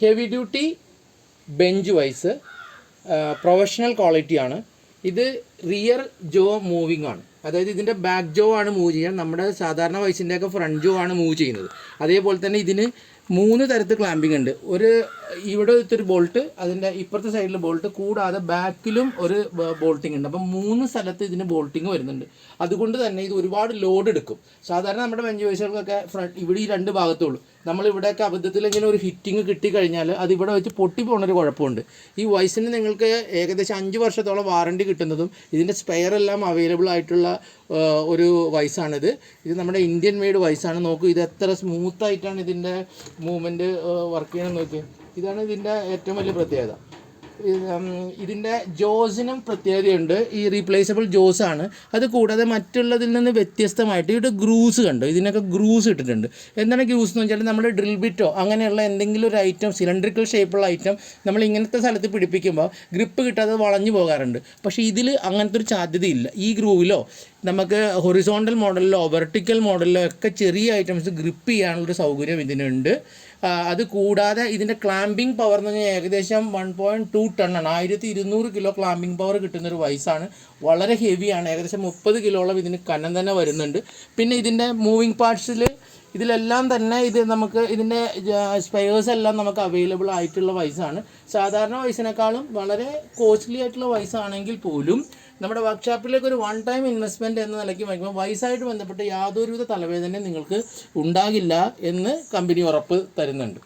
Heavy duty bench vice professional ക്വാളിറ്റിയാണ്. ഇത് rear ജോ moving ആണ്. അതായത് ഇതിൻ്റെ ബാക്ക് ജോ ആണ് മൂവ് ചെയ്യുക. നമ്മുടെ സാധാരണ വൈസിൻ്റെയൊക്കെ ഫ്രണ്ട് ജോ ആണ് മൂവ് ചെയ്യുന്നത്. അതേപോലെ തന്നെ ഇതിന് 3 തരത്തിൽ ക്ലാമ്പിംഗ് ഉണ്ട്. ഇവിടെ ഒരു ബോൾട്ട്, അതിൻ്റെ ഇപ്പുറത്തെ സൈഡിൽ ബോൾട്ട്, കൂടാതെ ബാക്കിലും ഒരു ബോൾട്ടിംഗ് ഉണ്ട്. അപ്പം 3 സ്ഥലത്ത് ഇതിന് ബോൾട്ടിങ് വരുന്നുണ്ട്. അതുകൊണ്ട് തന്നെ ഇത് ഒരുപാട് ലോഡ് എടുക്കും. സാധാരണ നമ്മുടെ ബെഞ്ച് വൈസുകൾക്കൊക്കെ ഇവിടെ ഈ 2 ഭാഗത്തുള്ളൂ. നമ്മളിവിടെയൊക്കെ അബദ്ധത്തിലെങ്കിലും ഒരു ഹിറ്റിങ് കിട്ടിക്കഴിഞ്ഞാൽ അത് ഇവിടെ വെച്ച് പൊട്ടി പോകുന്നൊരു കുഴപ്പമുണ്ട്. ഈ വൈസിന് നിങ്ങൾക്ക് ഏകദേശം 5 വർഷത്തോളം വാറണ്ടി കിട്ടുന്നതും ഇതിൻ്റെ സ്പെയർ എല്ലാം അവൈലബിൾ ആയിട്ടുള്ള ഒരു വൈസാണിത്. ഇത് നമ്മുടെ ഇന്ത്യൻ മെയ്ഡ് വൈസാണ്. നോക്കൂ, ഇത് എത്ര സ്മൂത്തായിട്ടാണ് ഇതിൻ്റെ മൂവ്മെൻറ്റ് വർക്ക് ചെയ്യണമെന്ന് നോക്കി. ഇതാണ് ഇതിൻ്റെ ഏറ്റവും വലിയ പ്രത്യേകത. ഇതിൻ്റെ ജോസിനും പ്രത്യേകതയുണ്ട്. ഈ റീപ്ലേസബിൾ ജോസ് ആണ്. അത് കൂടാതെ മറ്റുള്ളതിൽ നിന്ന് വ്യത്യസ്തമായിട്ട് ഇവിടെ ഗ്രൂസ് കണ്ടു. ഇതിനൊക്കെ ഗ്രൂസ് ഇട്ടിട്ടുണ്ട്. എന്താണ് ഗ്രൂസ് എന്ന് വെച്ചാൽ നമ്മൾ ഡ്രിൽ ബിറ്റോ അങ്ങനെയുള്ള എന്തെങ്കിലും ഒരു ഐറ്റം, സിലിണ്ടറിക്കൽ ഷേപ്പുള്ള ഐറ്റം നമ്മൾ ഇങ്ങനത്തെ സ്ഥലത്ത് പിടിപ്പിക്കുമ്പോൾ ഗ്രിപ്പ് കിട്ടാതെ വളഞ്ഞു പോകാറുണ്ട്. പക്ഷേ ഇതിൽ അങ്ങനത്തെ ഒരു സാധ്യതയില്ല. ഈ ഗ്രൂവിലോ നമുക്ക് ഹൊറിസോണ്ടൽ മോഡലിലോ വെർട്ടിക്കൽ മോഡലിലോ ഒക്കെ ചെറിയ ഐറ്റംസ് ഗ്രിപ്പ് ചെയ്യാനുള്ളൊരു സൗകര്യം ഇതിനുണ്ട്. അത് കൂടാതെ ഇതിൻ്റെ ക്ലാമ്പിംഗ് പവർ എന്ന് പറഞ്ഞാൽ ഏകദേശം 1.2 ടണ്ണാണ്. 1200 കിലോ ക്ലാമ്പിംഗ് പവർ കിട്ടുന്നൊരു വൈസാണ്. വളരെ ഹെവിയാണ്. ഏകദേശം 30 കിലോളം ഇതിന് കനം തന്നെ വരുന്നുണ്ട്. പിന്നെ ഇതിൻ്റെ മൂവിങ് പാർട്സിൽ ഇതിലെല്ലാം തന്നെ നമുക്ക് ഇതിൻ്റെ സ്പെയേഴ്സ് എല്ലാം നമുക്ക് അവൈലബിൾ ആയിട്ടുള്ള വൈസാണ്. സാധാരണ വൈസിനേക്കാളും വളരെ കോസ്റ്റ്ലി ആയിട്ടുള്ള വൈസാണെങ്കിൽ പോലും നമ്മുടെ വർക്ക്ഷോപ്പിലേക്ക് ഒരു 1 ടൈം ഇൻവെസ്റ്റ്മെൻറ്റ് എന്ന നിലയ്ക്ക് വയ്ക്കുമ്പോൾ വൈസായിട്ട് ബന്ധപ്പെട്ട് യാതൊരുവിധ തലവേദനയും നിങ്ങൾക്ക് ഉണ്ടാകില്ല എന്ന് കമ്പനി ഉറപ്പ് തരുന്നുണ്ട്.